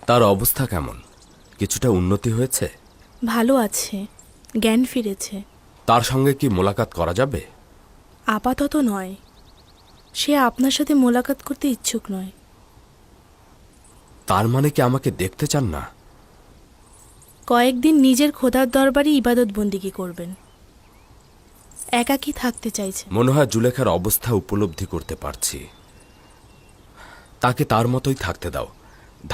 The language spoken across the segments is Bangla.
তার অবস্থা কেমন? কিছুটা উন্নতি হয়েছে? ভালো আছে, জ্ঞান ফিরেছে। তার সঙ্গে কি মোলাকাত করা যাবে? আপাতত নয়, সে আপনার সাথে মোলাকাত করতে ইচ্ছুক নয়। তার মানে কি আমাকে দেখতে চান না? কয়েকদিন নিজের খোদার দরবারে ইবাদত বন্দিগি করবেন। একাকী থাকতে চাইছে। মনে হয় জুলেখার অবস্থা উপলব্ধি করতে পারছি। তাকে তার মতোই থাকতে দাও।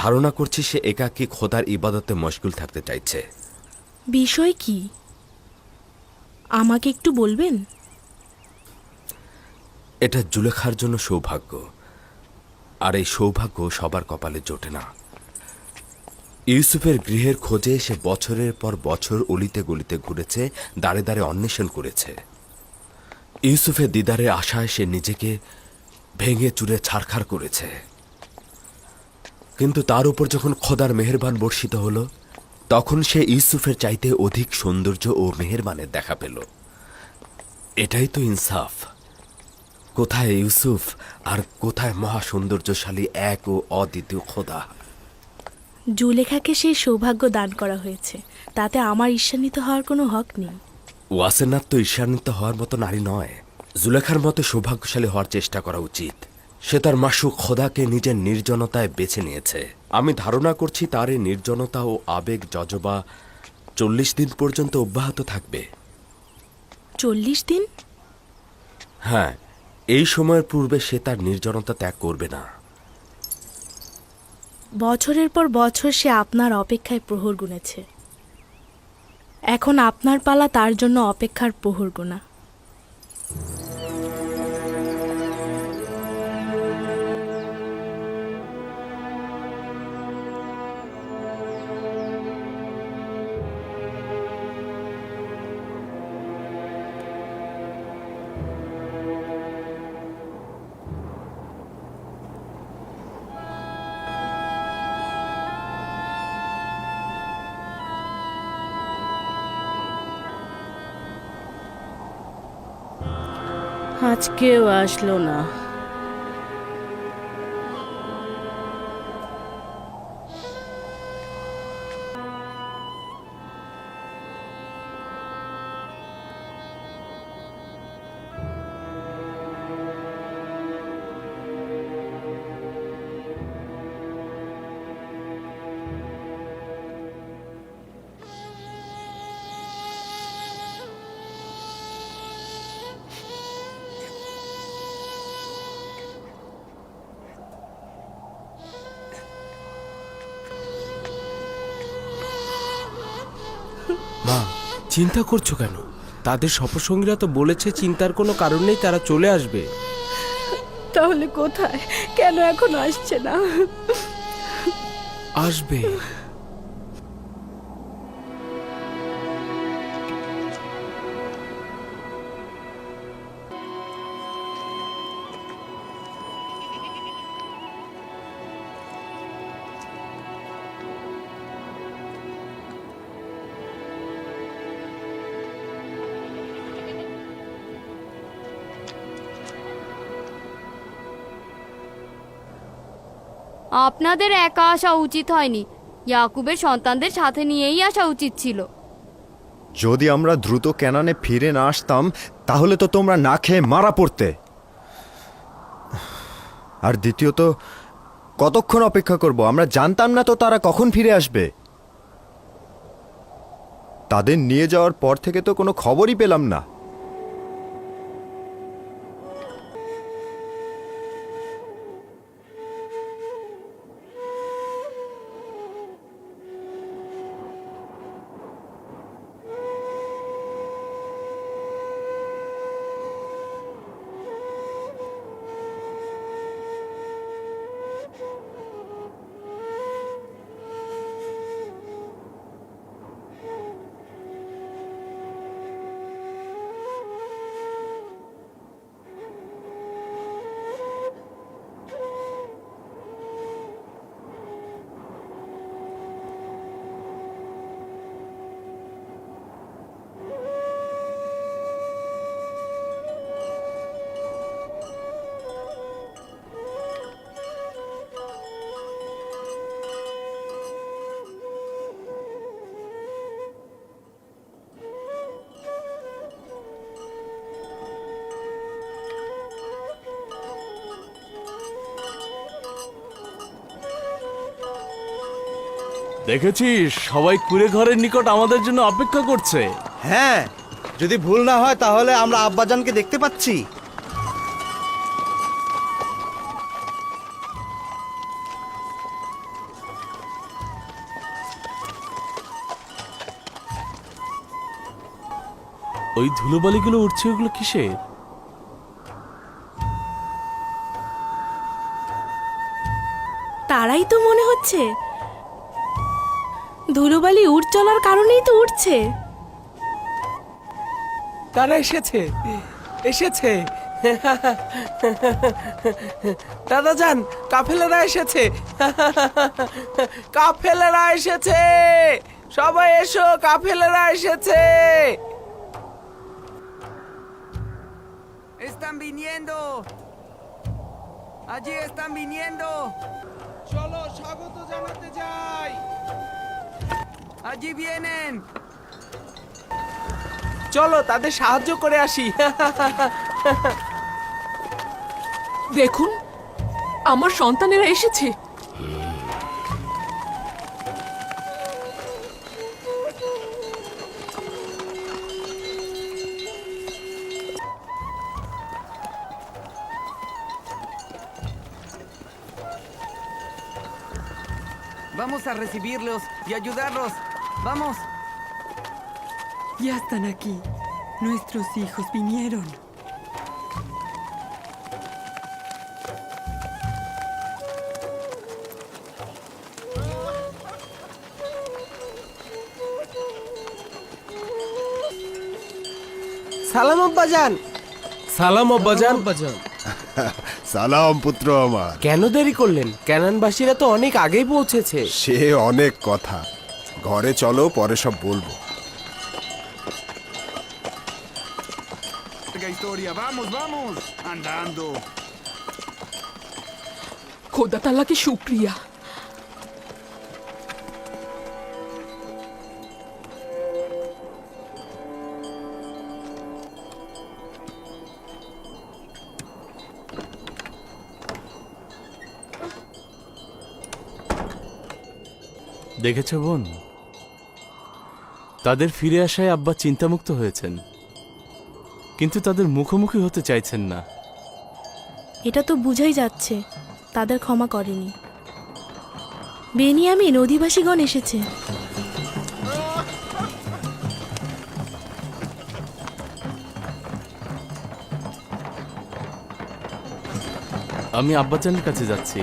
ধারণা করছি সে একাকী খোদার ইবাদতে মশগুল থাকতে চাইছে। বিষয় কি আমাকে একটু বলবেন? এটা জুলেখার জন্য সৌভাগ্য, আর এই সৌভাগ্য সবার কপালে জোটে না। ইউসুফের গৃহের খোঁজে সে বছরের পর বছর অলিতে গলিতে ঘুরেছে, দাঁড়ে দাঁড়ে অন্বেষণ করেছে। ইউসুফের দিদারের আশায় সে নিজেকে ভেঙে চুরে ছারখার করেছে। কিন্তু তার উপর যখন খোদার মেহেরবান বর্ষিত হল, তখন সে ইউসুফের চাইতে অধিক সৌন্দর্য ও মেহেরবানের দেখা পেল। এটাই তো ইনসাফ। কোথায় ইউসুফ আর কোথায় মহা সৌন্দর্যশালী এক ও অদ্বিতীয় খোদা? জুলেখাকে সেই সৌভাগ্য দান করা হয়েছে, তাতে আমার ঈর্ষান্বিত হওয়ার কোনো হক নেই। ওয়াসেনাথ তো ঈর্ষান্বিত হওয়ার মতো নারী নয়। জুলেখার মতো সৌভাগ্যশালী হওয়ার চেষ্টা করা উচিত। সে তার মাসুক খোদাকে নিজের নির্জনতায় বেছে নিয়েছে। আমি ধারণা করছি তার এই নির্জনতা ও আবেগ জজবা 40 দিন পর্যন্ত অব্যাহত থাকবে। 40 দিন? হ্যাঁ, এই সময়ের পূর্বে সে তার নির্জনতা ত্যাগ করবে না। বছরের পর বছর সে আপনার অপেক্ষায় প্রহর গুনেছে। এখন আপনার পালা তার জন্য অপেক্ষার প্রহর গোনা। আজকেও আসলো না। মা, চিন্তা করছো কেন? তাদের সফরসঙ্গীরা তো বলেছে চিন্তার কোনো কারণ নেই, তারা চলে আসবে। তাহলে কোথায়, কেন এখন আসছে না? আসবে। আপনাদের একা আসা উচিত হয়নি, ইয়াকুবের সন্তানদের সাথে নিয়েই আসা উচিত ছিল। যদি আমরা দ্রুত কেনানে ফিরে না আসতাম, তাহলে তো তোমরা না খেয়ে মারা পড়তে। আর দ্বিতীয়ত, কতক্ষণ অপেক্ষা করব? আমরা জানতাম না তো তারা কখন ফিরে আসবে। তাদের নিয়ে যাওয়ার পর থেকে তো কোনো খবরই পেলাম না। দেখেছিস সবাই কুড়ে ঘরের নিকট আমাদের জন্য অপেক্ষা করছে। হ্যাঁ, যদি ভুল না হয় তাহলে আমরা আব্বাজানকে দেখতে পাচ্ছি। ওই ধুলোবালিগুলো উঠছে, ওগুলো কিসের? তারাই তো মনে হচ্ছে। ধুলোবালি উড় চলার কারণেই তো উঠছে। তারা এসেছে, এসেছে। দাদা যান, কাফেলারা এসেছে, কাফেলারা এসেছে, সবাই এসো, কাফেলারা এসেছে। Están viniendo. Allí están viniendo. চলো স্বাগত জানাতে যাই। Allí vienen. চলো তাদের সাহায্য করে আসি। দেখুন, আমার সন্তানেরা এসেছে। Vamos a recibirlos y ayudarlos. Vamos. Ya están aquí. Nuestros hijos vinieron. সালাম আব্বাজান। সালাম আব্বাজান। সালাম পুত্র আমার। কেন দেরি করলেন? ক্যানানবাসীরা তো অনেক আগেই পৌঁছেছে। সে অনেক কথা, ঘরে চলো, পরে সব বলবো। Historia. Vamos, vamos. Andando. খোদা তাআলাকে শুকরিয়া। দেখেছ বোন, তাদের ফিরে আসায় আব্বা চিন্তামুক্ত হয়েছেন, কিন্তু তাদের মুখোমুখি হতে চাইছেন না। এটা তো বুঝাই যাচ্ছে তাদের ক্ষমা করেনি। বেনিয়ামিন অধিবাসীগণ এসেছে। আমি আব্বাজানের কাছে যাচ্ছি।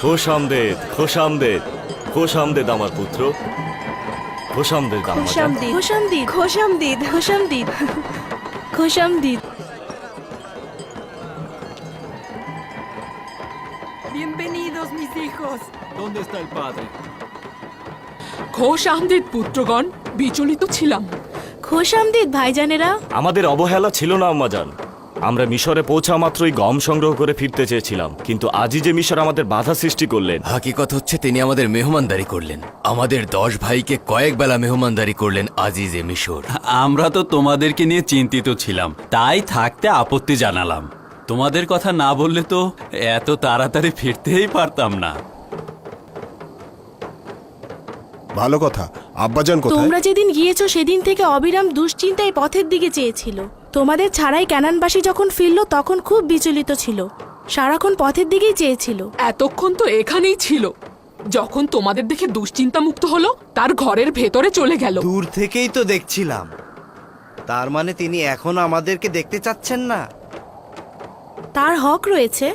খোশ আমদেদ, খোশ আমদেদ, খোশ আমদেদ আমার পুত্র, খোশ আমদেদ আমার। খোশামদিদ, খোশামদিদ, খোশামদিদ, খোশামদিদ, খোশামদিদ। Bienvenidos, mis hijos. ¿Dónde está el padre? খোশ Ahmed পুত্রগণ, বিচলিত ছিলাম। খোশামদিদ ভাইজানেরা। আমাদের অবহেলা ছিল না আম্মাজান। আমরা মিশরে পৌঁছা মাত্রই গম সংগ্রহ করে ফিরতে চেয়েছিলাম, কিন্তু আজই যে মিশর আমাদের বাধা সৃষ্টি করলেন। হাকিকত হচ্ছে তিনি আমাদের মেহমানদারি করলেন। আমাদের 10 ভাইকে কয়েক বেলা মেহমানদারি করলেন আজিজে মিশর। আমরা তো তোমাদেরকে নিয়ে চিন্তিত ছিলাম, তাই থাকতে আপত্তি জানালাম। তোমাদের কথা না বললে তো এত তাড়াতাড়ি ফিরতেই পারতাম না। ভালো কথা। আব্বাজান কোথায়? তোমরা যেদিন গিয়েছো সেদিন থেকে অবিরাম দুশ্চিন্তায় পথের দিকে চেয়েছিল। তোমাদের ছাড়াই ক্যানানবাসী যখন ফিরল তখন খুব বিচলিত ছিল, সারাক্ষণ পথের দিকেই চেয়েছিল। এতক্ষণ তো এখানেই ছিল, যখন তোমাদের দেখে দুশ্চিন্তা মুক্ত হলো তার ঘরের ভেতরে চলে গেল। দূর থেকেই তো দেখছিলাম। তার মানে তিনি এখন আমাদেরকে দেখতে চাচ্ছেন না? তার হক রয়েছে,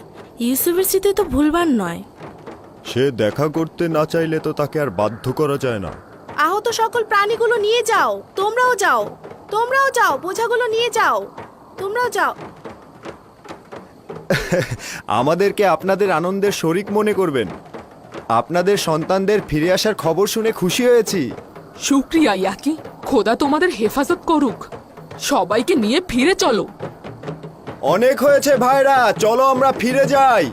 ইউসুফের স্মৃতি তো ভুলবার নয়। সে দেখা করতে না চাইলে তো তাকে আর বাধ্য করা যায় না। আহত তো সকল প্রাণীগুলো নিয়ে যাও। তোমরাও যাও, তোমরাও যাও, বোঝাগুলো নিয়ে যাও, তোমরাও যাও। আমাদেরকে আপনাদের আনন্দের শরিক মনে করবেন। আপনাদের সন্তানদের ফিরে আসার খবর শুনে খুশি হয়েছি। শুক্রিয়া ইয়াকি, খোদা তোমাদের হেফাজত করুক। সবাইকে নিয়ে ফিরে চলো। অনেক হয়েছে ভাইরা, চলো আমরা ফিরে যাই।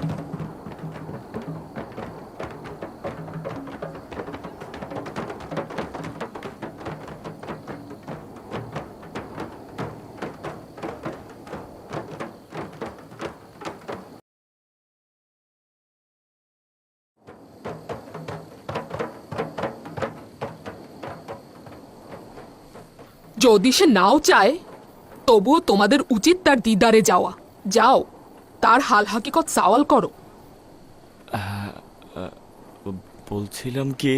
যদি সে নাও চায়, তবুও তোমাদের উচিত তার দিদারে যাওয়া। যাও, তার হাল হাকিকত সওয়াল করো। বলছিলাম কি,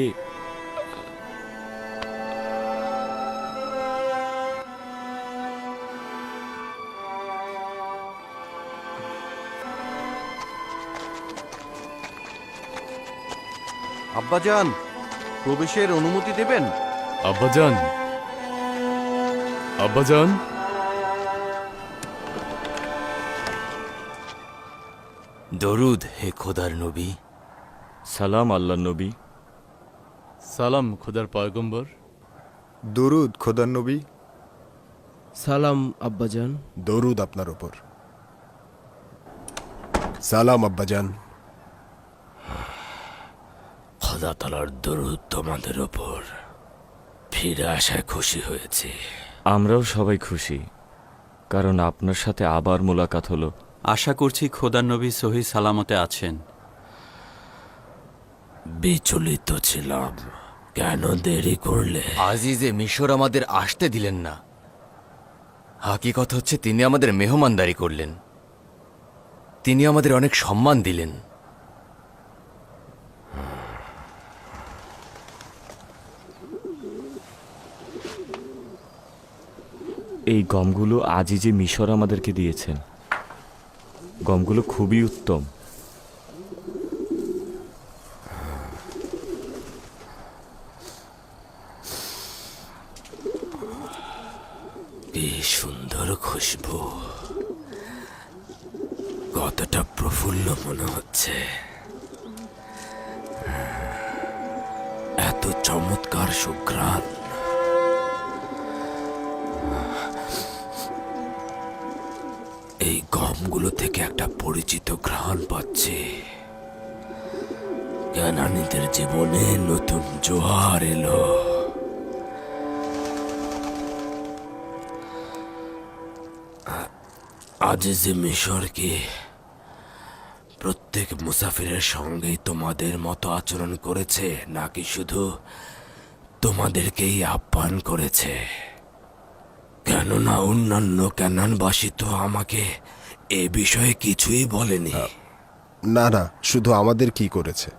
আব্বাজান, প্রবেশের অনুমতি দেবেন? আব্বাজান, আব্বাজান। দরুদ হে খোদার নবী। সালাম আল্লাহ নবী। সালাম খোদার পয়গম্বর। দরুদ খোদার নবী। সালাম আব্বাজান। দরুদ আপনার ওপর। সালাম আব্বাজান। খোদা তাআলার দরুদ তোমাদের ওপর। ফিরে আসায় খুশি হয়েছি। আমরাও সবাই খুশি, কারণ আপনার সাথে আবার মোলাকাত হলো। আশা করছি খোদার নবী সহি সালামতে আছেন। বিচলিত ছিলাম, কেন দেরি করলে? আজিজে মিশর আমাদের আসতে দিলেন না। হাকিকত হচ্ছে তিনি আমাদের মেহমানদারি করলেন, তিনি আমাদের অনেক সম্মান দিলেন। এই গমগুলো আজই যে মিশর আমাদেরকে দিয়েছেন, গমগুলো খুবই উত্তম। কি সুন্দর খুশবু, কতটা প্রফুল্ল মনে হচ্ছে। এত চমৎকার সুঘ্রাণ। এই গমগুলো থেকে একটা পরিচিত ঘ্রাণ পাচ্ছি। কেনানীদের জীবনে নতুন জোয়ার এলো। আজিজে মিশর কি প্রত্যেক মুসাফিরের সঙ্গেই তোমাদের মতো আচরণ করেছে, নাকি শুধু তোমাদেরকেই আহ্বান করেছে? কেননা অন্যান্য ক্যানানবাসী তো আমাকে এ বিষয়ে কিছুই বলেনি। না না, শুধু আমাদের কি করেছে।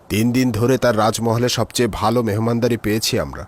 3 দিন ধরে তার রাজমহলে সবচেয়ে ভালো মেহমানদারি পেয়েছি আমরা।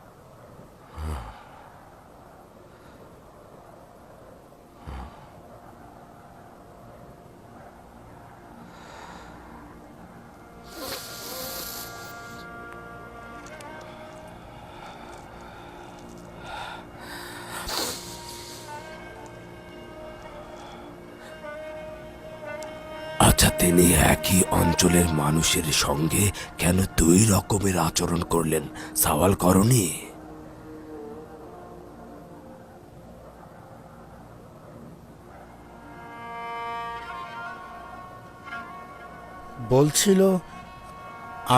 আচ্ছা, তিনি একই অঞ্চলের মানুষের সঙ্গে কেন 2 রকমের আচরণ করলেন, সওয়াল করনি? বলছিল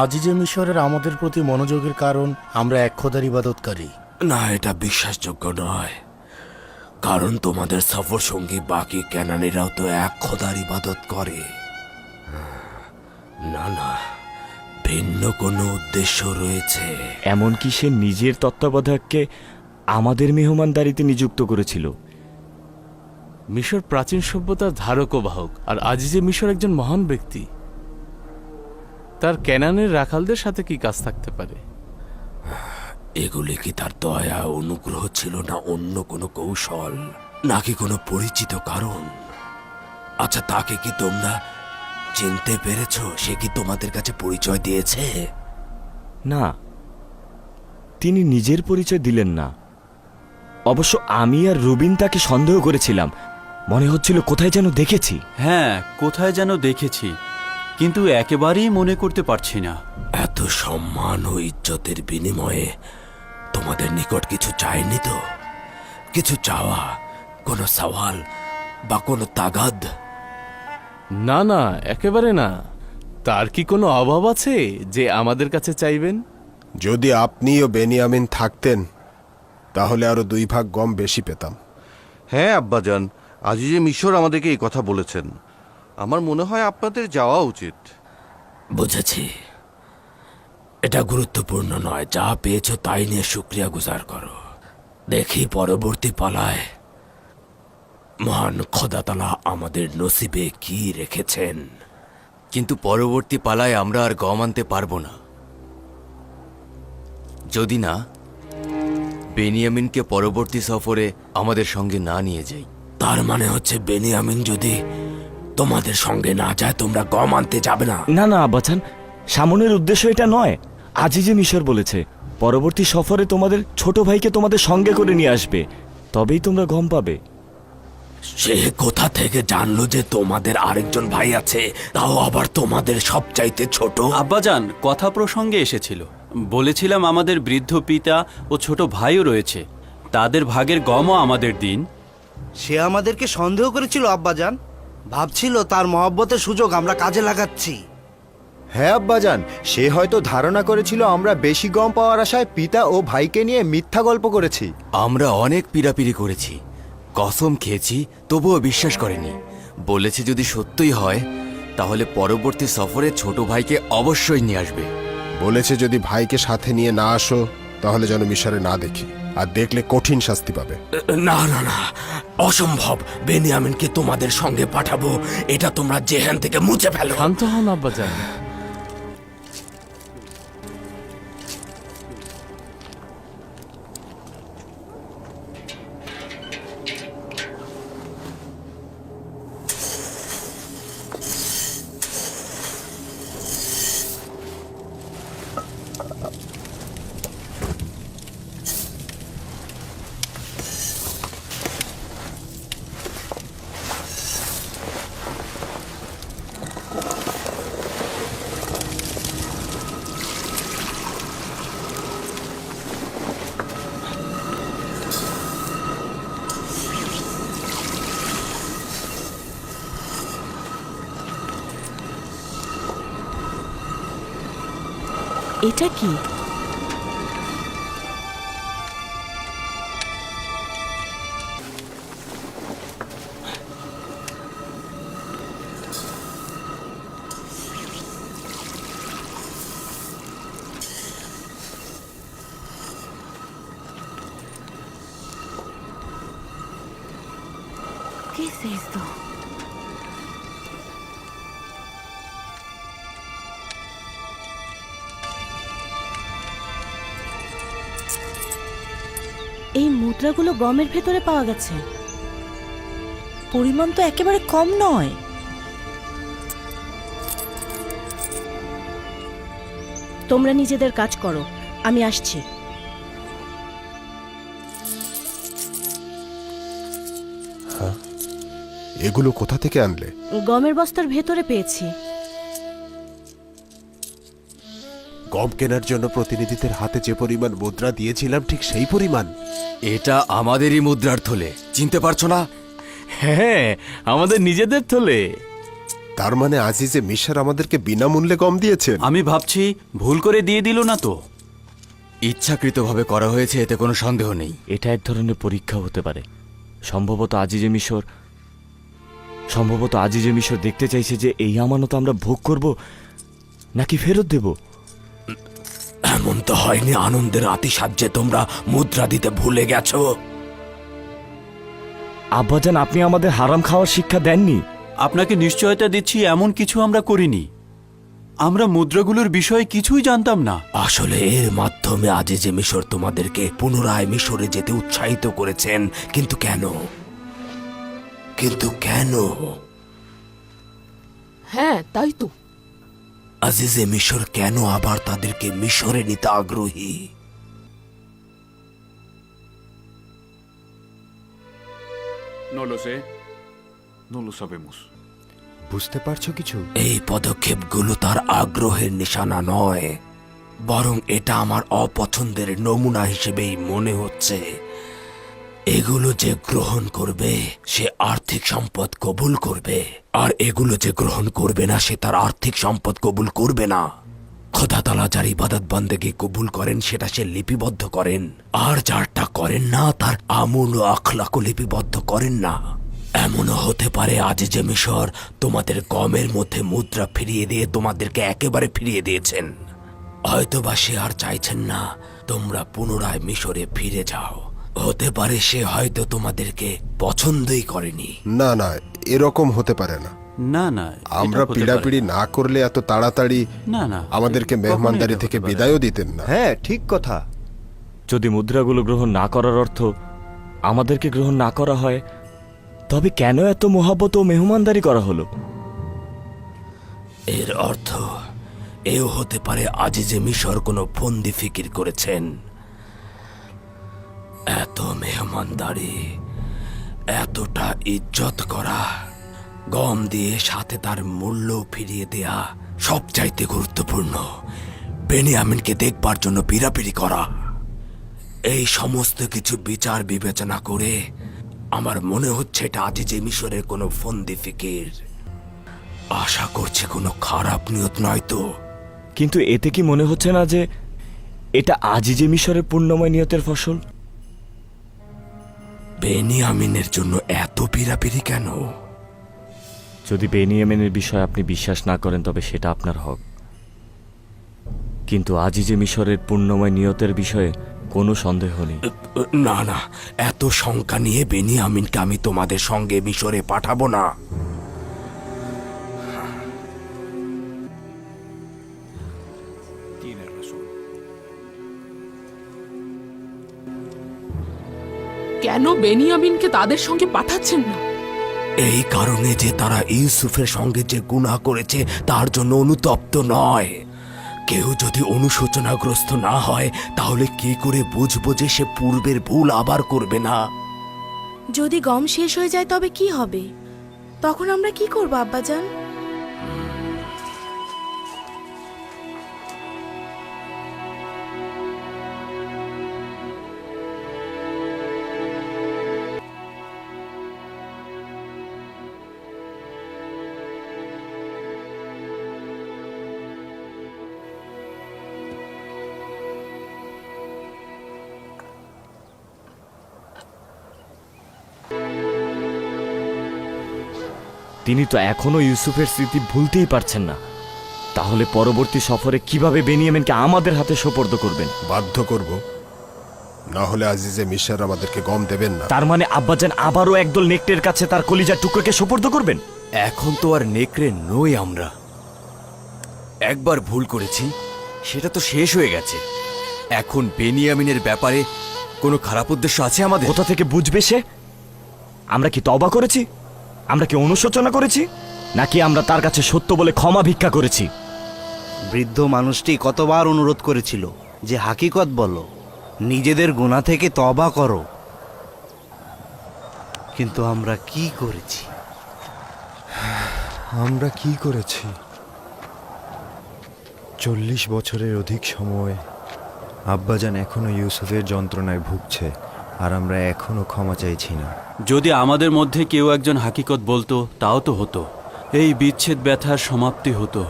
আজিজে মিশরের আমাদের প্রতি মনোযোগের কারণ আমরা এক খোদার ইবাদতকারী। না, এটা বিশ্বাসযোগ্য নয়, কারণ তোমাদের সফর সঙ্গী বাকি ক্যানানিরাও তো এক খোদার ইবাদত করে। না না, ভিন্ন কোনো উদ্দেশ্য রয়েছে। এমনকি সে নিজের তত্ত্বাবধায়ককে আমাদের মেহমানদারিতে নিযুক্ত করেছিল। মিশর প্রাচীন সভ্যতার ধারক ও বাহক, আর আজিজে মিশর একজন মহান ব্যক্তি। তার ক্যানানের রাখালদের সাথে কি কাজ থাকতে পারে? এগুলি কি তার দয়া অনুগ্রহ ছিল, না অন্য কোনো কৌশল, নাকি কোনো পরিচিত কারণ? আচ্ছা, তাকে কি তোমরা চিনতে পেরেছ? সে কি তোমাদের কাছে পরিচয় দিয়েছে? না, তিনি নিজের পরিচয় দিলেন না। অবশ্য আমি আর রুবিন তাকে সন্দেহ করেছিলাম, মনে হচ্ছিল কোথায় যেন দেখেছি। হ্যাঁ, কোথায় যেন দেখেছি, কিন্তু একেবারেই মনে করতে পারছি না। এত সম্মান ও ইজ্জতের বিনিময়ে তোমাদের নিকট কিছু চাইনি তো? কিছু চাওয়া, কোনো সওয়াল বা কোনো তাগাদ? না না, একেবারে না। তার কি কোনো অভাব আছে যে আমাদের কাছে চাইবেন? যদি আপনি ও বেনিয়ামিন থাকতেন তাহলে আরো 2 ভাগ গম বেশি পেতাম। হ্যাঁ আব্বাজান, আজিজে মিশর আমাদেরকে এই কথা বলেছেন। আমার মনে হয় আপনাদের যাওয়া উচিত। বুঝেছি, এটা গুরুত্বপূর্ণ নয়। যা পেয়েছো তাই নিয়ে শুকরিয়া গুজার করো। দেখি পরবর্তী পালায় মহান খোদাতালা আমাদের নসিবে কি রেখেছেন। কিন্তু পরবর্তী পালায় আমরা আর গম আনতে পারবো না, যদি না বেনিয়ামিনকে পরবর্তী সফরে আমাদের সঙ্গে না নিয়ে যাই। তার মানে হচ্ছে বেনিয়ামিন যদি তোমাদের সঙ্গে না যায় তোমরা গম আনতে যাবে না? না না আব্বাজান, সামনের উদ্দেশ্য এটা নয়। আজিজে মিশর বলেছে পরবর্তী সফরে তোমাদের ছোট ভাইকে তোমাদের সঙ্গে করে নিয়ে আসবে, তবেই তোমরা গম পাবে। সে কোথা থেকে জানলো যে তোমাদের আরেকজন ভাই আছে, তাও আবার তোমাদের সবচাইতে ছোট? আব্বাজান, কথা প্রসঙ্গে এসেছিল। বলেছিলাম আমাদের বৃদ্ধ পিতা ও ছোট ভাইও রয়েছে, তাদের ভাগের গমও আমাদের দিন। সে আমাদেরকে সন্দেহ করেছিল আব্বাজান, ভাবছিল তার মহব্বতের সুযোগ আমরা কাজে লাগাচ্ছি। হ্যাঁ আব্বাজান, সে হয়তো ধারণা করেছিল আমরা বেশি গম পাওয়ার আশায় পিতা ও ভাইকে নিয়ে মিথ্যা গল্প করেছি। আমরা অনেক পীড়াপিড়ি করেছি, কসম খেয়েছি, তবুও বিশ্বাস করেনি। বলেছে যদি সত্যই হয় তাহলে পরবর্তী সফরে ছোট ভাইকে অবশ্যই নিয়ে আসবে। বলেছে যদি ভাইকে সাথে নিয়ে না আসো তাহলে যেন মিশরে না দেখি, আর দেখলে কঠিন শাস্তি পাবে। না না না, অসম্ভব। বেনিয়ামিনকে তোমাদের সঙ্গে পাঠাবো, এটা তোমরা জেহান থেকে মুছে ফেলো। শান্ত হন আব্বাজান। এটা কি? ¿Qué es esto? এই মুদ্রাগুলো গমের ভেতরে পাওয়া গেছে। পরিমাণ তো একেবারে কম নয়। তোমরা নিজেদের কাজ করো, আমি আসছি। এগুলো কোথা থেকে আনলে? গমের বস্তার ভেতরে পেয়েছি। গম কেনার জন্য প্রতিনিধিদের হাতে যে পরিমাণ মুদ্রা দিয়েছিলাম ঠিক সেই পরিমাণ? এটা আমাদেরই মুদ্রার থলে, চিনতে পারছো না? হ্যাঁ, আমাদের নিজেদের থলে। তার মানে আজিজে মিশর আমাদেরকে বিনামূল্যে গম দিয়েছেন? আমি ভাবছি ভুল করে দিয়ে দিল না তো। ইচ্ছাকৃতভাবে করা হয়েছে, এতে কোনো সন্দেহ নেই। এটা এক ধরনের পরীক্ষা হতে পারে। সম্ভবত আজিজে মিশর দেখতে চাইছে যে এই আমানত আমরা ভোগ করব নাকি ফেরত দেব। এমন তো হয়নি আনন্দের আতিশায্যে তোমরা মুদ্রা দিতে ভুলে গেছো? আব্বাজান, আপনি আমাদের হারাম খাওয়ার শিক্ষা দেননি। আপনাকে নিশ্চয়তা দিচ্ছি এমন কিছু আমরা করিনি। আমরা মুদ্রাগুলোর বিষয়ে কিছুই জানতাম না। আসলে এর মাধ্যমে আজিজে মিশর তোমাদেরকে পুনরায় মিশরে যেতে উৎসাহিত করেছেন। কিন্তু কেন? হ্যাঁ, তাই তো। আজিজে মিশর কেন আবার তাদেরকে মিশরে নিতে আগ্রহী? No lo sé. No lo sabemos. বুঝতে পারছো কিছু? এই পদক্ষেপগুলো তার আগ্রহের নিশানা নয়, বরং এটা আমার অপছন্দের নমুনা হিসেবেই মনে হচ্ছে। এগুলো যে গ্রহণ করবে সে আর্থিক সম্পদ কবুল করবে, আর এগুলো যে গ্রহণ করবে না সে তার আর্থিক সম্পদ কবুল করবে না। খোদা তাআলা যার ইবাদত বন্দেগী কবুল করেন সেটা সে লিপিবদ্ধ করেন, আর যারটা করেন না তার আমল ও আখলাকও লিপিবদ্ধ করেন না। এমনও হতে পারে আজিজে মিশর তোমাদের গমের মধ্যে মুদ্রা ফিরিয়ে দিয়ে তোমাদেরকে একেবারে ফিরিয়ে দিয়েছেন। হয়তোবা সে আর চাইছেন না তোমরা পুনরায় মিশরে ফিরে যাও। হতে পারে সে হয়তো তোমাদেরকে পছন্দই করেনি। না না, এরকম হতে পারে না। না না, আমরা পিড়াপিড়ি না করলে এত তাড়াতাড়ি না না, আমাদেরকে মেহমানদারি থেকে বিদায়ও দিতেন না। হ্যাঁ, ঠিক কথা। যদি মুদ্রাগুলো গ্রহণ না করার অর্থ আমাদেরকে গ্রহণ না করা হয়, তবে কেন এত মোহাব্বত ও মেহমানদারি করা হলো? এর অর্থ এও হতে পারে আজিজে মিশর কোনো ফন্দি ফিকির করেছেন। এত মেহমানদারি, এতটা ইজ্জত করা, গম দিয়ে সাথে তার মূল্য ফিরিয়ে দেয়া সবচাইতে গুরুত্বপূর্ণ বেনিয়ামিনকে দেখবার জন্য পিড়াপিড়ি করা। এই সমস্ত কিছু বিচার বিবেচনা করে আমার মনে হচ্ছে এটা আজিজে মিশরের কোনো ফন্দি ফিকির। আশা করছি কোনো খারাপ নিয়ত নয় তো। কিন্তু এতে কি মনে হচ্ছে না যে এটা আজিজে মিশরের পূর্ণময় নিয়তের ফসল? বেনিয়ামিনের জন্য এত পিড়াপিড়ি কেন? যদি বেনিয়ামিনের বিষয়ে আপনি বিশ্বাস না করেন তবে সেটা আপনার হক, কিন্তু আজিজে মিশরের পূর্ণময় নিয়তের বিষয়ে কোনো সন্দেহ নেই। না না, এত শঙ্কা নিয়ে বেনিয়ামিনকে আমি তোমাদের সঙ্গে মিশরে পাঠাবো না। কেন বেনিয়ামিনকে তাদের সঙ্গে পাঠাচ্ছেন না? এই কারণে যে তারা ইউসুফের সঙ্গে যে গুনাহ করেছে তার জন্য অনুতপ্ত নয়। কেউ যদি অনুশোচনাগ্রস্ত না হয় তাহলে কি করে বুঝবো যে সে পূর্বের ভুল আবার করবে না? যদি গম শেষ হয়ে যায় তবে কি হবে? তখন আমরা কি করব আব্বাজান? তিনি তো এখনো ইউসুফের স্মৃতি ভুলতেই পারছেন না। তাহলে পরবর্তী সফরে কিভাবে বেনিয়ামিনকে আমাদের হাতে সোপর্দ করবেন? বাধ্য করব, না হলে আজিজে মিশর আমাদেরকে গম দেবেন না। তার মানে আব্বাজান আবারও একদল নেকড়ের কাছে তার কলিজার টুকরোকে সোপর্দ করবেন? এখন তো আর নেকড়ে নই আমরা। একবার ভুল করেছি, সেটা তো শেষ হয়ে গেছে। এখন বেনিয়ামিনের ব্যাপারে কোনো খারাপ উদ্দেশ্য আছে আমাদের? কোথা থেকে বুঝবে সে? আমরা কি তওবা করেছি? আমরা কি অনুশোচনা করেছি? নাকি আমরা তার কাছে সত্য বলে ক্ষমা ভিক্ষা করেছি? বৃদ্ধ মানুষটি কতবার অনুরোধ করেছিল যে হাকিকত বলো, নিজেদের গুনাহ থেকে তওবা করো, কিন্তু আমরা কি করেছি? আমরা কি করেছি? 40 বছরের অধিক সময় আব্বাজান এখনো ইউসুফের যন্ত্রণায় ভুগছে, আর আমরা এখনো ক্ষমা চাইছি না। যদি আমাদের মধ্যে কেউ একজন হাকিকত বলতো তাও তো হতো, এই বিচ্ছেদ ব্যথার সমাপ্তি হতো।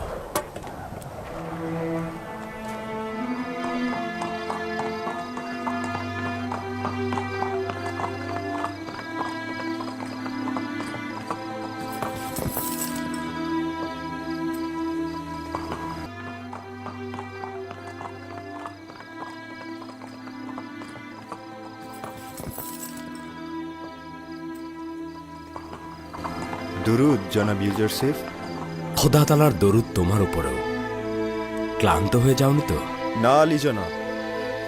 দুরুদ জনাব ইউজারসিফ। খোদা তাআলার দরুদ তোমার উপরেও। ক্লান্ত হয়ে যাওনি তো? না আলী জনাব,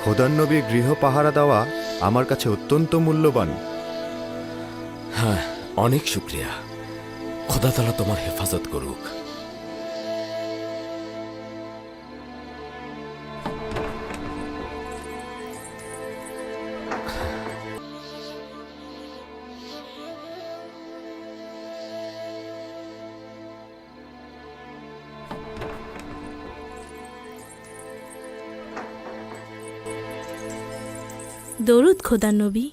খোদার নবীর গৃহ পাহারা দেওয়া আমার কাছে অত্যন্ত মূল্যবান। হ্যাঁ, অনেক শুক্রিয়া। খোদা তাআলা তোমার হেফাজত করুক। দরুদ খোদা নবী।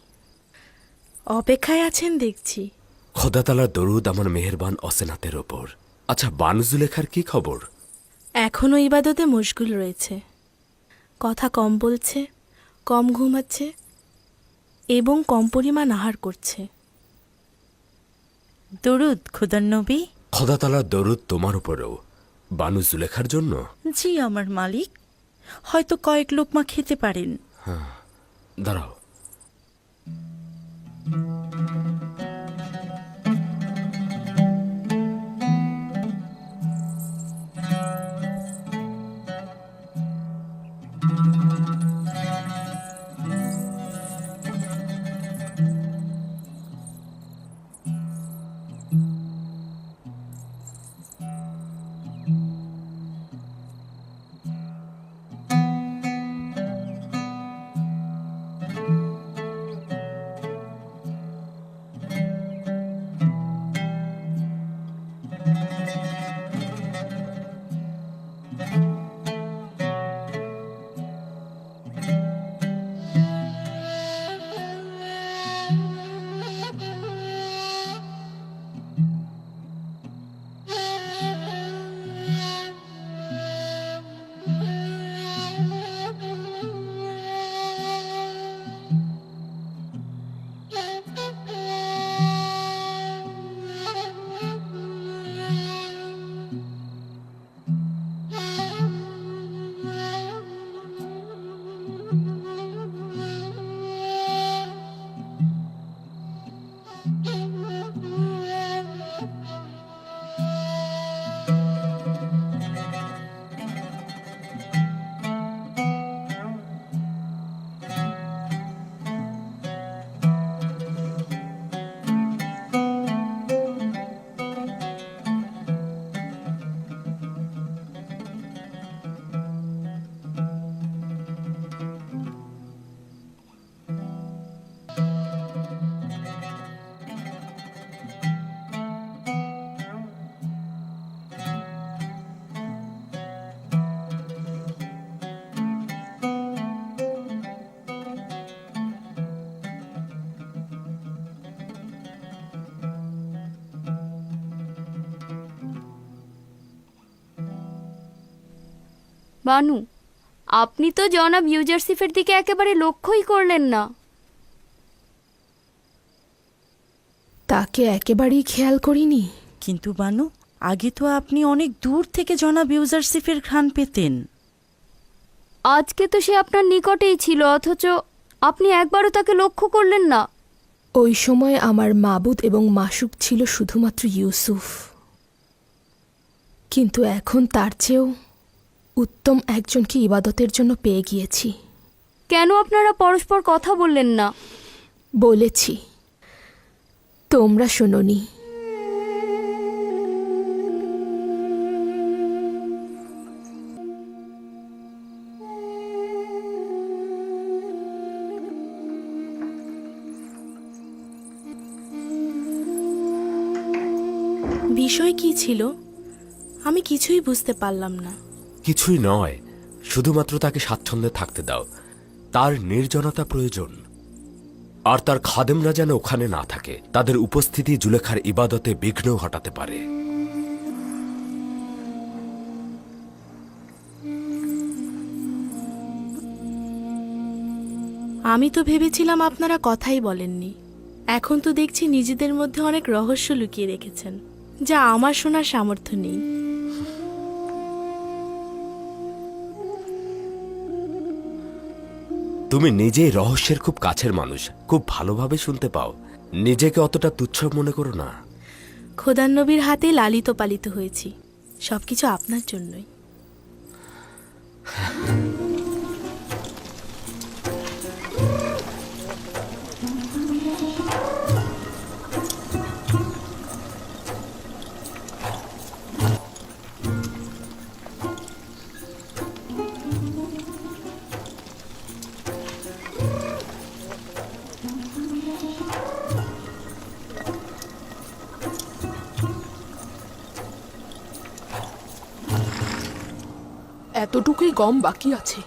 অপেক্ষায় আছেন দেখছি। খোদা তালার দরুদ আমার মেহেরবান অসেনাতের ওপর। আচ্ছা, বানু জুলেখার কি খবর? এখনও ইবাদতে মশগুল রয়েছে, কথা কম বলছে, কম ঘুমাচ্ছে এবং কম পরিমাণ আহার করছে। দরুদ খোদার নবী। খোদা তালার দরুদ তোমার উপরেও। বানু জুলেখার জন্য? জি আমার মালিক, হয়তো কয়েক লোকমা খেতে পারেন। হ্যাঁ, দাঁড়াও। বানু, আপনি তো জনাব ইউজারসিফের দিকে একেবারে লক্ষ্যই করলেন না। তাকে একেবারেই খেয়াল করিনি। কিন্তু বানু, আগে তো আপনি অনেক দূর থেকে জনাব ইউজারসিফের ঘ্রাণ পেতেন। আজকে তো সে আপনার নিকটেই ছিল, অথচ আপনি একবারও তাকে লক্ষ্য করলেন না। ওই সময় আমার মাবুদ এবং মাসুক ছিল শুধুমাত্র ইউসুফ, কিন্তু এখন তার চেয়েও উত্তম একজনকে ইবাদতের জন্য পেয়ে গিয়েছি। কেন আপনারা পরস্পর কথা বললেন না? বলেছি, তোমরা শোনোনি। বিষয় কি ছিল আমি কিছুই বুঝতে পারলাম না। কিছুই নয়, শুধুমাত্র তাকে স্বাচ্ছন্দ্যে থাকতে দাও। তার নির্জনতা প্রয়োজন, আর তার খাদেমরা যেন ওখানে না থাকে। তাদের উপস্থিতি জুলেখার ইবাদতে বিঘ্ন ঘটাতে পারে। আমি তো ভেবেছিলাম আপনারা কথাই বলেননি। এখন তো দেখছি নিজেদের মধ্যে অনেক রহস্য লুকিয়ে রেখেছেন, যা আমার শোনার সামর্থ্য নেই। তুমি নিজেই রহস্যের খুব কাছের মানুষ, খুব ভালোভাবে শুনতে পাও। নিজেকে অতটা তুচ্ছ মনে করো না। খোদার নবীর হাতে লালিত পালিত হয়েছি, সবকিছু আপনার জন্যই। এতটুকুই গম বাকি আছে।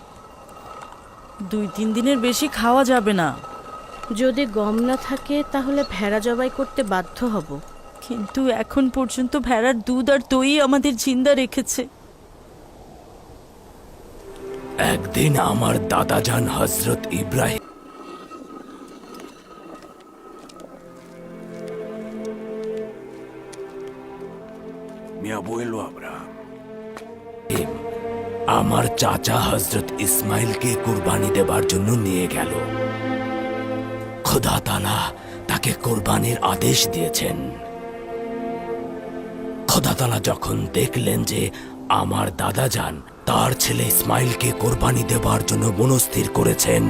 2-3 দিনের বেশি খাওয়া যাবে না। যদি গম না থাকে তাহলে ভেড়া জবাই করতে বাধ্য হব। কিন্তু এখন পর্যন্ত ভেড়ার দুধ আর দই আমাদের জিন্দা রেখেছে। একদিন আমার দাদাজান হজরত ইব্রাহিম আমার চাচা হজরত ইসমাইলকে কুরবানি দেবার জন্য নিয়ে গেল। খোদা তাআলা তাকে কোরবানির আদেশ দিয়েছেন। খোদা তাআলা যখন দেখলেন যে আমার দাদাজান তার ছেলে ইসমাইলকে কোরবানি দেবার জন্য মনস্থির করেছেন,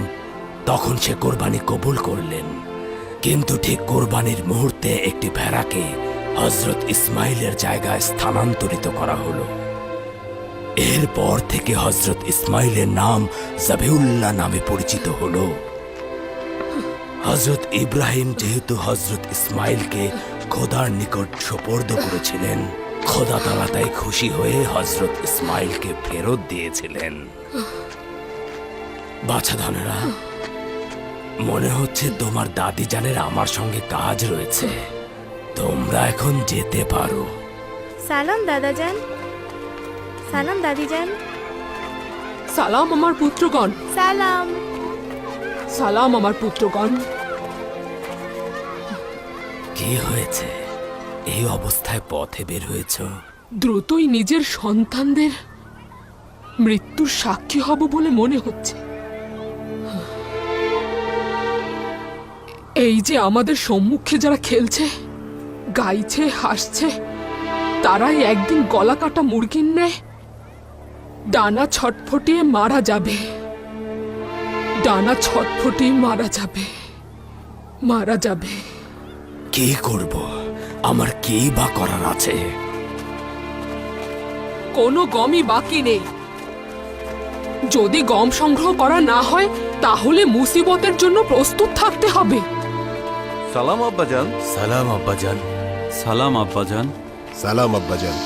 তখন সে কোরবানি কবুল করলেন। কিন্তু ঠিক কোরবানির মুহূর্তে একটি ভেড়াকে হজরত ইসমাইলের জায়গায় স্থানান্তরিত করা হলো। এরপর থেকে হজরত ইসমাইলের নাম জাবিউল্লাহ নামে পরিচিত হলো। হজরত ইব্রাহিম যেহেতু হজরত ইসমাইলকে খোদার নিকট সোপর্দ করেছিলেন, খোদা তাআলা তাই খুশি হয়ে হজরত ইসমাইলকে ফেরত দিয়েছিলেন। বাছাধনেরা, মনে হচ্ছে তোমার দাদি জানের আমার সঙ্গে কাজ রয়েছে। তোমরা এখন যেতে পারো। সালাম দাদাজান। সালাম দাদিজান। সালাম আমার পুত্রগণ। সালাম। সালাম আমার পুত্রগণ। কি হয়েছে? এই অবস্থায় পথে বের হয়েছ? দ্রুতই নিজের সন্তানদের মৃত্যুর সাক্ষী হব বলে মনে হচ্ছে। এই যে আমাদের সম্মুখে যারা খেলছে, গাইছে, হাসছে, তারাই একদিন গলা কাটা মুরগির ন্যায় ডানা ছটফটিয়ে মারা যাবে। ডানা ছটফটিয়ে মারা যাবে, মারা যাবে। কি করব? আমার কি বা করার আছে? কোনো গমই বাকি নেই। যদি গম সংগ্রহ করা না হয় তাহলে মুসিবতের জন্য প্রস্তুত থাকতে হবে। সালাম আব্বাজান। সালাম আব্বাজান। সালাম আব্বাজান। সালাম আব্বাজান।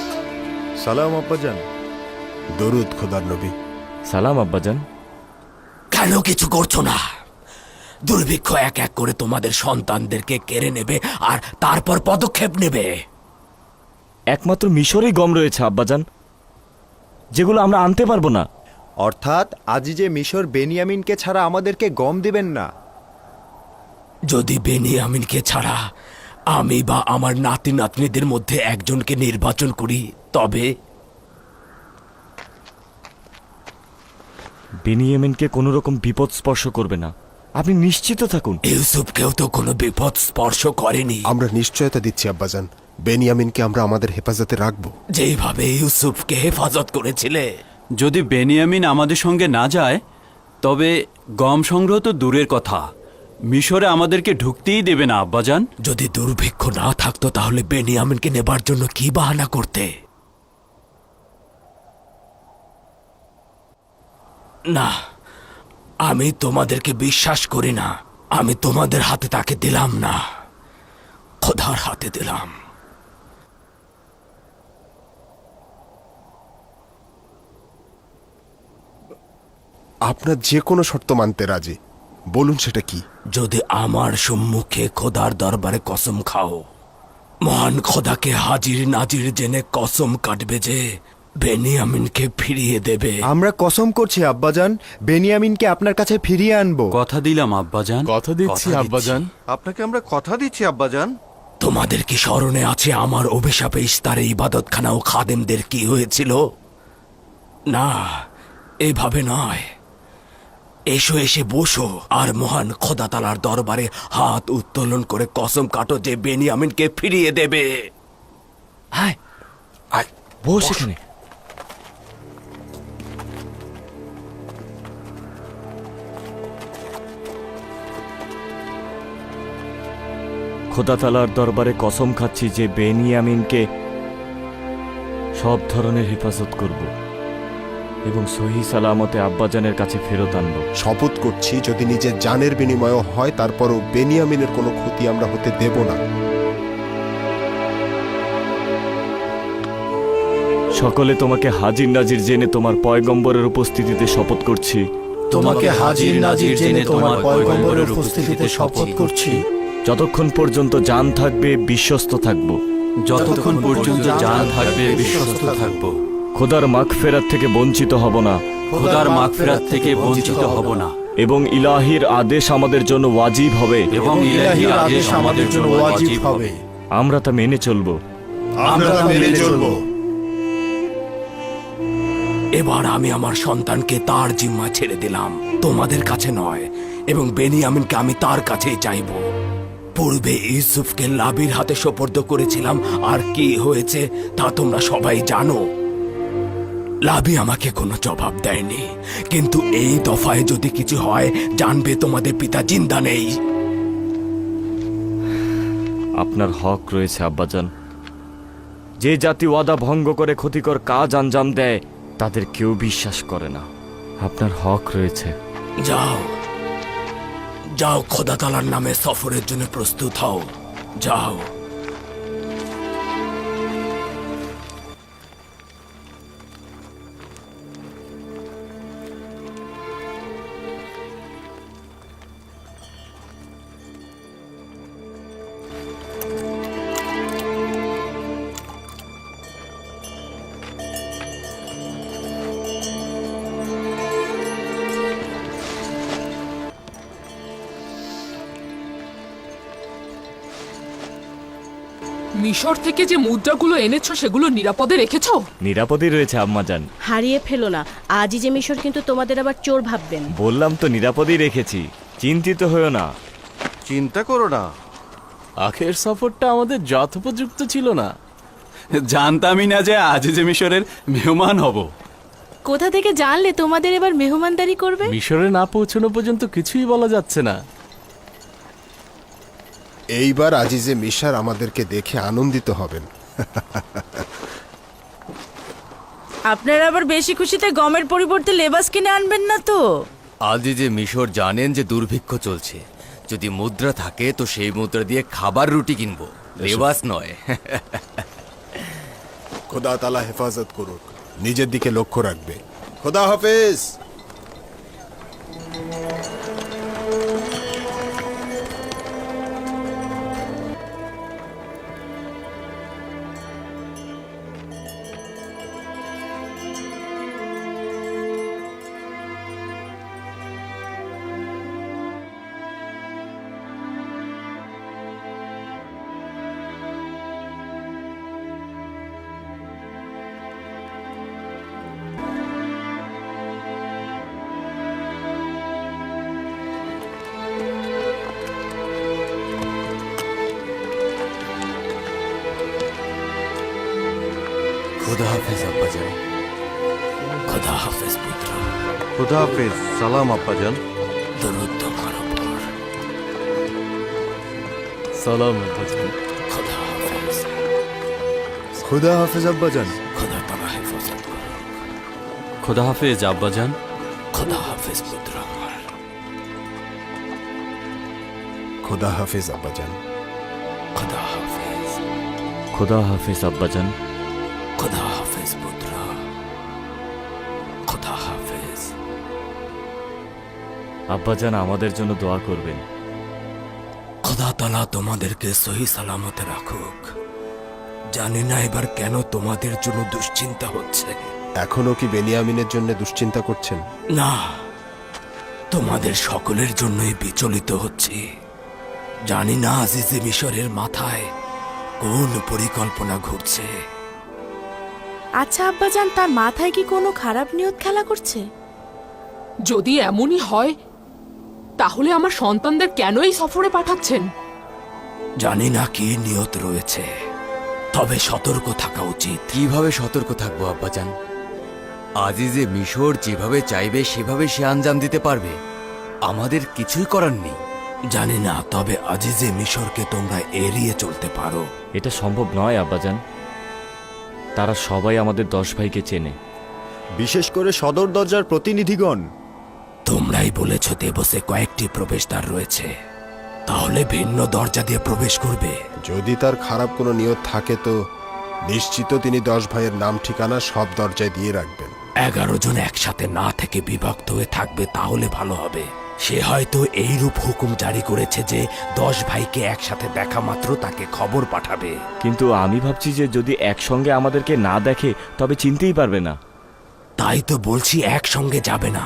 সালাম আব্বাজান। দরুদ খোদার নবী। সালাম আব্বাজান। কেন কিছু করছো না? দুর্ভিক্ষ এক এক করে তোমাদের সন্তানদেরকে কেড়ে নেবে আর তারপর পদক্ষেপ নেবে। একমাত্র মিশরেই গম রয়েছে আব্বাজান, যেগুলো আমরা আনতে পারবো না। অর্থাৎ আজিজে মিশর বেনিয়ামিনকে ছাড়া আমাদেরকে গম দিবেন না। যদি বেনিয়ামিনকে ছাড়া আমি বা আমার নাতি নাতনিদের মধ্যে একজনকে নির্বাচন করি, তবে বেনিয়ামিনকে কোনো রকম বিপদ স্পর্শ করবে না, আপনি নিশ্চিত থাকুন। ইউসুফকেও তো কোনো বিপদ স্পর্শ করেনি। আমরা নিশ্চয়তা দিচ্ছি আব্বাজান, বেনিয়ামিনকে আমরা আমাদের হেফাজতে রাখবো, যেভাবে ইউসুফকে হেফাজত করেছিলে। যদি বেনিয়ামিন আমাদের সঙ্গে না যায় তবে গম সংগ্রহ তো দূরের কথা, মিশরে আমাদেরকে ঢুকতেই দেবে না আব্বাজান। যদি দুর্ভিক্ষ না থাকতো তাহলে বেনিয়ামিনকে নেবার জন্য কি বাহানা করতে? না, আমি তোমাদেরকে বিশ্বাস করি না। আমি তোমাদের হাতে তাকে দিলাম না, খোদার হাতে দিলাম। আপনার যে কোনো শর্ত মানতে রাজি, বলুন সেটা কি? যদি আমার সম্মুখে খোদার দরবারে কসম খাও, মহান খোদাকে হাজির নাজির জেনে কসম কাটবে যে বেনিয়ামিনকে ফিরিয়ে দেবে। আমরা কসম করছি আব্বাজান, বেনিয়ামিনকে আপনার কাছে ফিরিয়ে আনবো। কথা দিলাম আব্বাজান। কথা দিচ্ছি আব্বাজান। আপনাকে আমরা কথা দিচ্ছি আব্বাজান। তোমাদের কি স্মরণে আছে আমার অভিশাপে ইস্তারে ইবাদতখানা ও খাদেমদের কি হয়েছিল? না, এভাবে নয়। এসো, এসে বসো আর মহান খোদা তাআলার দরবারে হাত উত্তোলন করে কসম কাটো যে বেনিয়ামিনকে ফিরিয়ে দেবে। হায়, আয় বস এখানে। খোদা তাআলার দরবারে কসম খাচ্ছি যে বেনিয়ামিনকে সব ধরনের হেফাজত করব এবং সহি সালামতে আব্বাজানের কাছে ফেরত আনব। শপথ করছি যদি নিজের জানের বিনিময় হয় তারপরও বেনিয়ামিনের কোনো ক্ষতি আমরা হতে দেব না। সকলে তোমাকে হাজির নাজির জেনে তোমার পয়গম্বরের উপস্থিতিতে শপথ করছি তোমাকে হাজির নাজির জেনে তোমার পয়গম্বরের উপস্থিতিতে শপথ করছি, যতক্ষণ পর্যন্ত জান থাকবে বিশ্বস্ত থাকব, যতক্ষণ পর্যন্ত জান থাকবে বিশ্বস্ত থাকব, খোদার মাগফিরাত থেকে বঞ্চিত হব না, খোদার মাগফিরাত থেকে বঞ্চিত হব না, এবং ইলাহির আদেশ আমাদের জন্য ওয়াজিব হবে, এবং ইলাহির আদেশ আমাদের জন্য ওয়াজিব হবে। আমরা তা মেনে চলব। আমরা মেনে চলব। এবার আমি আমার সন্তানকে তার জিম্মা ছেড়ে দিলাম, তোমাদের কাছে নয়, এবং বেনিয়ামিনকে আমি তার কাছেই চাইব। পূর্বে ইউসুফকে লাবির হাতে সোপর্দ করেছিলাম, আর কি হয়েছে তা তোমরা সবাই জানো। লাবি আমাকে কোনো জবাব দেয়নি, কিন্তু এই দফায় যদি কিছু হয় জানবে তোমাদের পিতা জিন্দা নেই। আপনার হক রয়েছে আব্বাজান। যে জাতি ওয়াদা ভঙ্গ করে ক্ষতিকর কাজ আঞ্জাম দেয় তাদের কেউ বিশ্বাস করে না। আপনার হক রয়েছে। যাও যাও, খোদা তাআলার নামে সফরের জন্য প্রস্তুত হও, যাও। মিশর থেকে যে মুদ্রাগুলো এনেছো সেগুলো নিরাপদে রেখেছো? নিরাপদে রয়েছে আম্মাজান। হারিয়ে ফেলো না, আজই যে মিশর কিন্তু তোমাদের আবার চোর ভাববেন। বললাম তো নিরাপদেই রেখেছি, চিন্তিত হয়েও না। চিন্তা করো না, আখের সফরটা আমাদের যথোপযুক্ত ছিল না। জানতামই না যে আজ যে মিশরের মেহমান হব। কোথা থেকে জানলে তোমাদের এবার মেহমানদারি করবে? মিশরে না পৌঁছানো পর্যন্ত কিছুই বলা যাচ্ছে না। এইবার আজিজে মিশর আমাদেরকে দেখে আনন্দিত হবেন। আপনারা আবার বেশি খুশিতে গমের পরিবর্তে লেবাস কিনে আনবেন না তো? আজিজে মিশর জানেন যে দুর্ভিক্ষ চলছে, যদি মুদ্রা থাকে তো সেই মুদ্রা দিয়ে খাবার রুটি কিনবো, লেবাস নয়। খোদা তাআলা হেফাজত করুক, নিজের দিকে লক্ষ্য রাখবে। খোদা হাফেজ। খোদা হাফেজ আব্বাজান। খোদা হাফেজ পুত্র। খোদা হাফেজ। সালাম আব্বাজান। দরুদ তোমার উপর। সালাম আব্বাজান। খোদা হাফেজ। খুদা হাফেজ আব্বাজান। খোদা তাআলা হেফাজত করুক। খোদা হাফেজ আব্বাজান। খোদা হাফেজ পুত্র আমার। খোদা হাফেজ আব্বাজান। খোদা হাফেজ। খোদা হাফেজ আব্বাজান। খোদা হাফেজ পুত্র। খোদা হাফেজ। আব্বাজান আমাদের জন্য দোয়া করবেন। খোদা তাআলা তোমাদেরকে সহি সালামতে রাখুক। জানি না এবার কেন তোমাদের জন্য দুশ্চিন্তা হচ্ছে। এখনো কি বেনিয়ামিনের জন্য দুশ্চিন্তা করছেন? না, তোমাদের সকলের জন্যই বিচলিত হচ্ছি। জানি না আজিজে মিশরের মাথায় কোন পরিকল্পনা ঘুরছে। আচ্ছা আব্বাজান, তার মাথায় কি কোনো খারাপ নিয়ত খেলা করছে? যদি এমনই হয় তাহলে আমার সন্তানদের কেন এই সফরে পাঠাচ্ছেন? জানি না কি নিয়ত রয়েছে, তবে সতর্ক থাকা উচিত। কিভাবে সতর্ক থাকবো আব্বাজান? আজিজে মিশর যেভাবে চাইবে সেভাবে সে আঞ্জাম দিতে পারবে, আমাদের কিছুই করার নেই। জানি না, তবে আজিজে মিশরকে তোমরা এড়িয়ে চলতে পারো। এটা সম্ভব নয় আব্বাজান। তারা সবাই আমাদের 10 ভাইকে চেনে, বিশেষ করে সদর দরজার প্রতিনিধিগণ। তোমরাই বলেছ দেবসে কয়েকটি প্রবেশদ্বার রয়েছে, তাহলে ভিন্ন দরজা দিয়ে প্রবেশ করবে। যদি তার খারাপ কোনো নিয়ত থাকে তো নিশ্চিত তিনি 10 ভাইয়ের নাম ঠিকানা সব দরজায় দিয়ে রাখবেন। 11 জন একসাথে না থেকে বিভক্ত হয়ে থাকবে তাহলে ভালো হবে। সে হয়তো এইরূপ হুকুম জারি করেছে যে 10 ভাইকে একসাথে দেখা মাত্র তাকে খবর পাঠাবে। কিন্তু আমি ভাবছি যে যদি একসঙ্গে আমাদেরকে না দেখে তবে চিনতেই পারবে না। তাই তো বলছি একসঙ্গে যাবে না,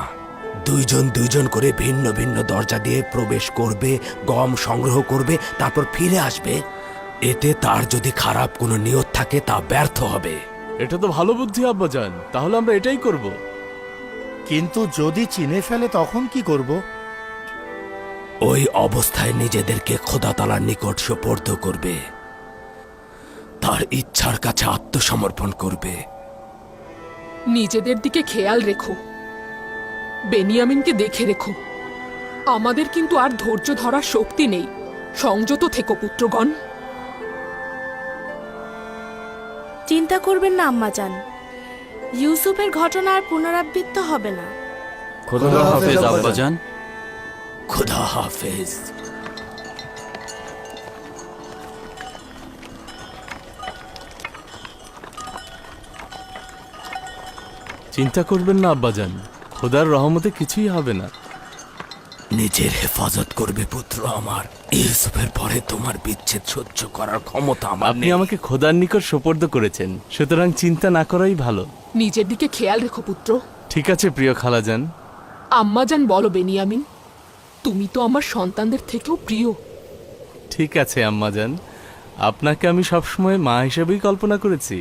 দুইজন দুইজন করে ভিন্ন ভিন্ন দরজা দিয়ে প্রবেশ করবে, গম সংগ্রহ করবে, তারপর ফিরে আসবে। এতে তার যদি খারাপ কোনো নিয়ত থাকে তা ব্যর্থ হবে। এটা তো ভালো বুদ্ধি আব্বাজান, তাহলে আমরা এটাই করব। কিন্তু যদি চিনে ফেলে তখন কি করব? ওই অবস্থায় নিজেদেরকে খোদা তাআলার নিকট সোপর্দ করবে, তার ইচ্ছার কাছে আত্মসমর্পণ করবে। নিজেদের দিকে খেয়াল রেখো, বেনিয়ামিনকে দেখে রেখো। আমাদের কিন্তু আর ধৈর্য ধরার শক্তি নেই। সংযত থেকো পুত্রগণ। চিন্তা করবেন না আম্মাজান, ইউসুফের ঘটনা আর পুনরাবৃত্ত হবে না। খোদা হাফেজ আব্বাজান। খোদা হাফেজ। চিন্তা করবেন না আব্বাজান, খোদার রহমতে কিছুই হবে না। নিজের হেফাজত করবে পুত্র আমার। ইউসুফের পরে তোমার বিচ্ছেদ সহ্য করার ক্ষমতা আমার আপনি নেই। আমাকে খোদার নিকট সোপর্দ করেছেন, সুতরাং চিন্তা না করাই ভালো। নিজের দিকে খেয়াল রেখো পুত্র। ঠিক আছে প্রিয় খালাজান। আম্মাজান বলো বেনিয়ামিন, তুমি তো আমার সন্তানদের থেকেও প্রিয়। ঠিক আছে আম্মাজান, আপনাকে আমি সবসময় মা হিসেবেই কল্পনা করেছি।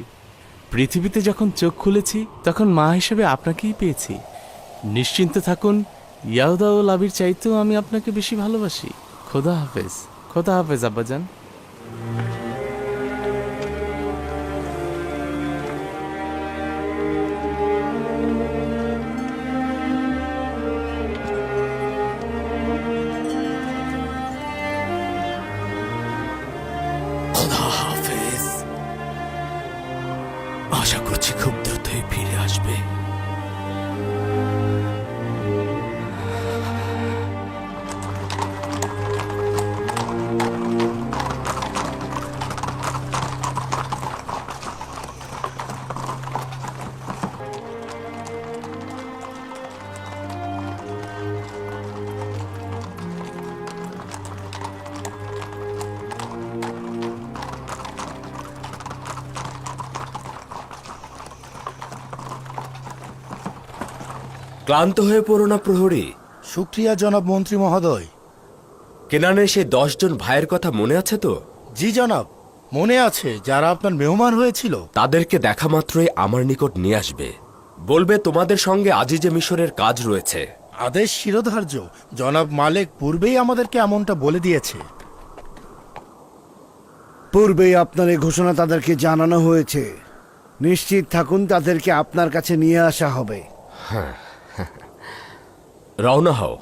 পৃথিবীতে যখন চোখ খুলেছি তখন মা হিসেবে আপনাকেই পেয়েছি। নিশ্চিন্ত থাকুন, ইয়াহুদা ও লাবির চাইতেও আমি আপনাকে বেশি ভালোবাসি। খোদা হাফেজ। খোদা হাফেজ আব্বাজান। খোদা হাফেজ। আশা করছি খুব দ্রুতই ফিরে আসবে। ক্লান্ত হয়ে পড়ো না প্রহরী। শুক্রিয়া জনাব মন্ত্রী মহোদয়। কেনানের সেই 10 জন ভাইয়ের কথা মনে আছে তো? জি জনাব, মনে আছে, যারা আপনার মেহমান হয়েছিল। তাদেরকে দেখা মাত্রই আমার নিকট নিয়ে আসবে। বলবে তোমাদের সঙ্গে আজিজে মিশরের কাজ রয়েছে। আদেশ শিরোধার্য। জনাব মালেক পূর্বেই আমাদেরকে এমনটা বলে দিয়েছে। পূর্বেই আপনার এই ঘোষণা তাদেরকে জানানো হয়েছে। নিশ্চিত থাকুন তাদেরকে আপনার কাছে নিয়ে আসা হবে। হ্যাঁ, রওনা হও।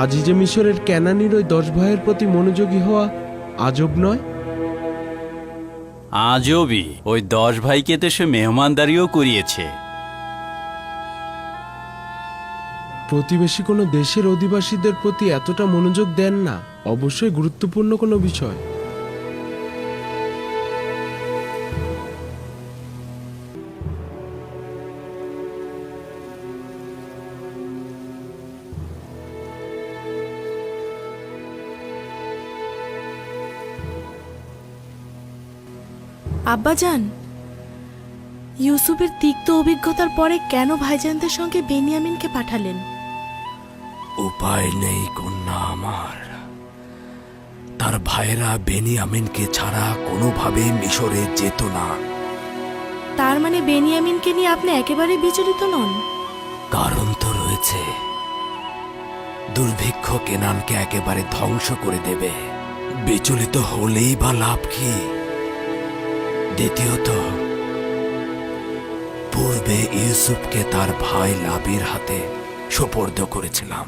আজিজে মিশরের ক্যানানির ওই 10 ভাইয়ের প্রতি মনোযোগী হওয়া আজব নয়? আজবই, ওই 10 ভাইকে তো সে মেহমানদারিও করিয়েছে। প্রতিবেশী কোনো দেশের অধিবাসীদের প্রতি এতটা মনোযোগ দেন না, অবশ্যই গুরুত্বপূর্ণ কোনো বিষয়। আব্বাজান, ইউসুফের তিক্ত অভিজ্ঞতার পরে কেন ভাইজানদের সঙ্গে বেনিয়ামিনকে পাঠালেন? উপায় নেই কন্যা আমার। তার ভাইরা বেনিয়ামিনকে ছাড়া কোনোভাবে মিশরে যেত না। তার মানে বেনিয়ামিনকে নিয়ে আপনি একেবারে বিচলিত নন? কারণ তো রয়েছে। দুর্ভিক্ষ কেনানকে একেবারে ধ্বংস করে দেবে। বিচলিত হলেই বা লাভ কি? দ্বিতীয়ত, পূর্বে ইউসুফকে তার ভাই লাবির হাতে সোপর্দ করেছিলাম,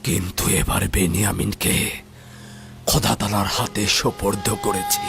কিন্তু এবার বেনিয়ামিনকে খোদা তাআলার হাতে সোপর্দ করেছি।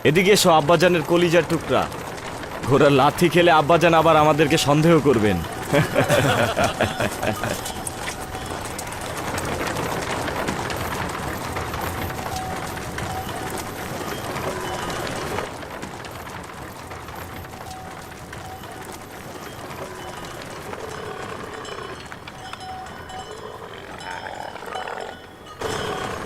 এদিকে এসো আব্বাজানের কলিজার টুকরা। ঘোড়ার লাথি খেলে আব্বাজান আবার আমাদেরকে সন্দেহ করবেন।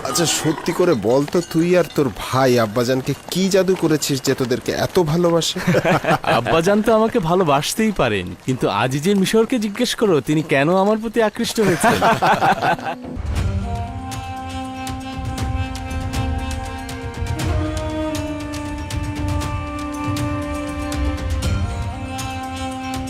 আচ্ছা সত্যি করে বল তো, তুই আর তোর ভাই আব্বাজানকে কি জাদু করেছিস যে তোদেরকে এত ভালোবাসে? আব্বাজান তো আমাকে ভালোবাসতেই পারেন, কিন্তু আজিজের মিশরকে জিজ্ঞেস করো তিনি কেন আমার প্রতি আকৃষ্ট হয়েছেন।